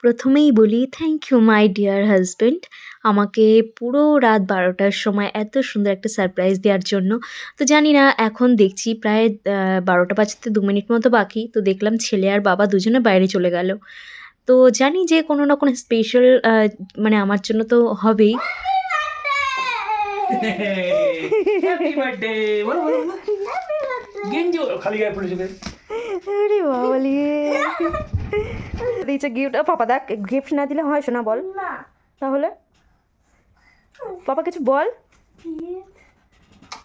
প্রথমেই বলি thank you my dear husband আমাকে পুরো রাত ১২ঃ০০ টার সময় এত সুন্দর একটা সারপ্রাইজ দেওয়ার জন্য। তো জানি না এখন দেখছি প্রায় ১২টা বাজতে ২ মিনিট মতো বাকি। তো দেখলাম ছেলে আর বাবা দুজনে বাইরে চলে গেল। তো জানি যে কোনো না কোনো স্পেশাল মানে আমার জন্য তো হবেই। হ্যাপি বার্থডে বলো বলো বলো গেঞ্জি খালি গায়ে পড়েছে আরে বাবালি দিয়েছে গিফট। পাপা দেখ, গিফট না দিলে হয় শোনা, বল তাহলে পাপা কিছু বল।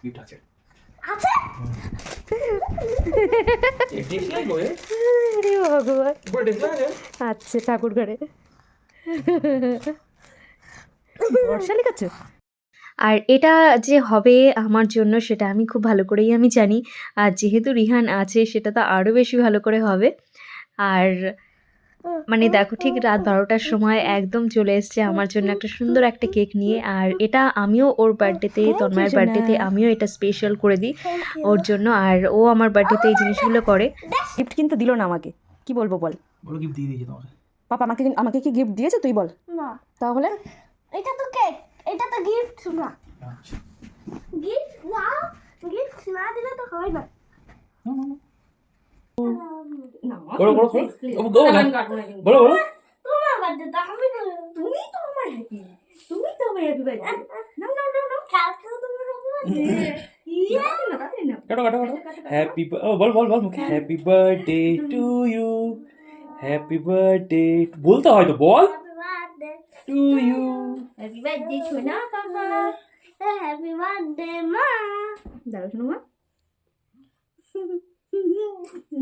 গিফট আছে আছে এই দেখলাই গো আরে ভগবান, বড় দেখলাই আচ্ছা ঠাকুর ঘরে বর্ষা লিখাচ্ছে। আর এটা যে হবে আমার জন্য সেটা আমি খুব ভালো করেই আমি জানি। আর যেহেতু রিহান আছে সেটা তো আরও বেশি ভালো করে হবে। আর মানে দেখো ঠিক রাত ১২টার সময় একদম চলে এসছে আমার জন্য একটা সুন্দর একটা কেক নিয়ে। আর এটা আমিও ওর বার্থডেতে, তন্ময়ের বার্থডেতে আমিও এটা স্পেশাল করে দিই ওর জন্য। আর ও আমার বার্থডেতে এই জিনিসগুলো করে। গিফট কিন্তু দিল না আমাকে, কি বলবো বল। বলো গিফট দিয়ে দিয়েছে তোমাকে পাপা আমাকে কি গিফট দিয়েছে তুই বল না, তাহলে। এটা তো কেক, এটা তো গিফট না। আচ্ছা গিফট না, গিফট না দিলে তো হয় না। বলো বলো বলো বলো বলো তোমার বার্থডে আমি তুমি তো আমার হ্যাপি, তুমি তো আমার হ্যাপি বার্থডে। না না না না, কালকে তোমার হ্যাপি বার্থডে। ইয়া না না কাটো কাটো কাটো হ্যাপি বল বল বল মুখে happy birthday to you happy birthday বলতে হয় তো বল happy birthday, to you happy birthday সোনা বাবা, হ্যাপি বার্থডে মা। দাঁড়া শোনো মা,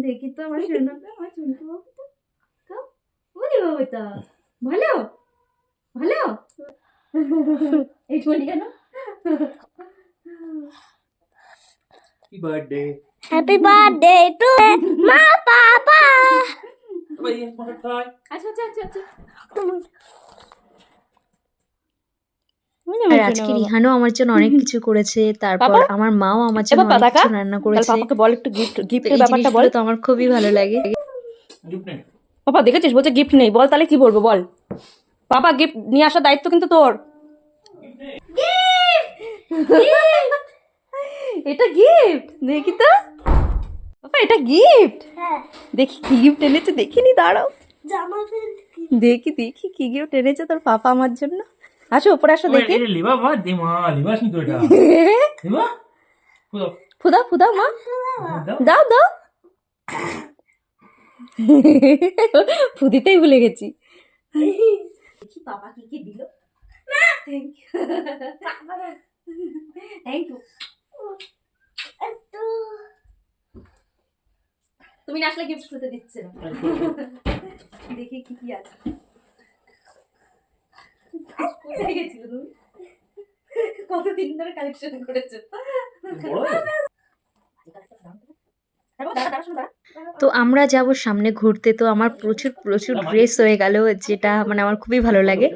দেখি তো আমার সোনাটা, আমার ছোট্ট বাবুটা। ওরে বাবাটা ভালো ভালো এই ছোটি কেন। Happy birthday happy birthday two মা পাপা। ভাই তোমাকে খাই আচ্ছা আচ্ছা আচ্ছা আচ্ছা আর আজকে রিহানও আমার জন্য অনেক কিছু করেছে। তারপর বাবা? আমার মাও আমার জন্য বাবা, অনেক দেখা? কিছু রান্না করেছে। পাপাকে বল একটু গিফট, তো গিফটের এই ব্যাপারটা বল। জিনিসগুলো তো আমার খুবই ভালো লাগে। গিফট নেই পাপা দেখেছিস বলছে গিফট নেই, বল তাহলে কি বলবো বল। পাপা গিফট নিয়ে আসার দায়িত্ব কিন্তু তোর। এটা গিফট দেখি তো পাপা, এটা গিফট হ্যাঁ, দেখি কি গিফট এনেছে, দেখিনি দাঁড়াও জামা প্যান্ট দেখি দেখি কি গিফট এনেছে তোর পাপা আমার জন্য। আসো উপরে আসো দেখি। এটা লিবা বা দে মা লিবাস নি তো এটা লিবা খুদো ফুদা ফুদা মা, দাও দাও দাও ফুদিতেই ভুলে গেছি। দেখি পাপা কি কি দিল। থ্যাংক ইউ একটু তুমি না আসলে গিফট খুঁজে দিচ্ছে না। দেখি কি কি আছে। কোথায় গেছিল তুমি, কতদিন ধরে কালেকশন করেছো। বড় তো আমরা যাব সামনে ঘুরতে। তো আমার প্রচুর প্রচুর ড্রেস হয়ে গেল, যেটা মানে আমার খুবই ভালো লাগে।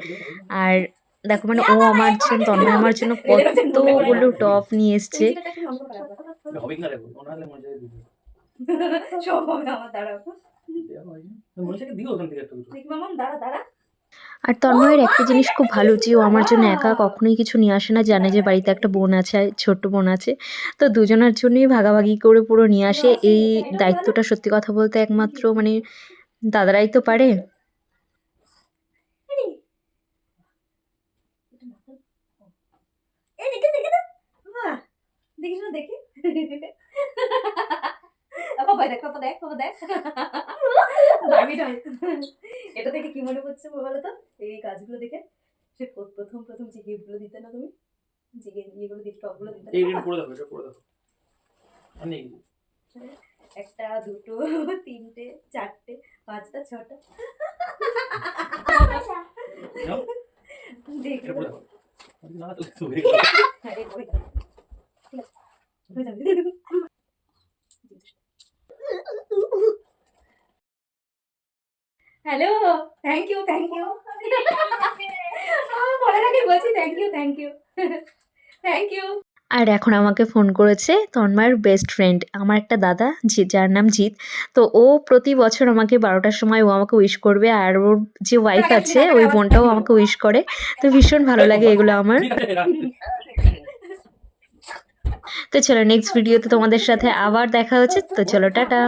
আর দেখো মানে ও আমার জন্য, তন্ময় আমার জন্য কতগুলো টপ নিয়ে এসছে। হবে কি না দেখো ওনালে মজা দিবে সব হবে আমার, দাঁড়াও মনসাকে দিও ওখান থেকে একটু দেখি মামা, দাঁড়া দাঁড়া। আর তন্ময়ের একটা জিনিস খুব ভালো যে ও আমার জন্য একা কখনোই কিছু নিয়ে আসে না। জানে যে বাড়িতে একটা বোন আছে, ছোট্ট বোন আছে। তো দুজনের জন্যই ভাগাভাগি করে পুরো নিয়ে আসে। এই দায়িত্বটা সত্যি কথা বলতে একমাত্র মানে দাদারাই তো পারে। এই দেখে দেখে তো বাহ, দেখিস না দেখি পাপা দেখ পাপা দেখ পাপা দেখ ভাবি নয়। এটা দেখে কি মনে হচ্ছে বলো তো, এই কাজগুলো দেখে সে প্রথম প্রথম যে গিফটগুলো দিতে না তুমি, যে ইয়েগুলো দিতে, টপগুলো দিতে এই না। রেড করে দাও এটা করে দাও অনেক একটা দুটো তিনটে চারটে পাঁচটা ছটা নাও দেখি এটা করে দাও না তো তো হয়ে হ্যাঁ এই বই দাও। ঠিক আছে হয়ে যাবে। Hello, thank you thank you বলার আগে বলছি thank you thank you thank you. আর এখন আমাকে ফোন করেছে তন্ময়ের বেস্ট ফ্রেন্ড, আমার একটা দাদা যার নাম জিৎ। তো ও প্রতি বছর আমাকে 12টার সময় ও আমাকে উইশ করবে, আর ওর যে ওয়াইফ আছে ওই বোনটাও আমাকে উইশ করে। তো ভীষণ ভালো লাগে এগুলো আমার। ঠিক আছে রাখ। তো চলো নেক্সট ভিডিওতে তোমাদের সাথে আবার দেখা হচ্ছে। তো চলো টাটা।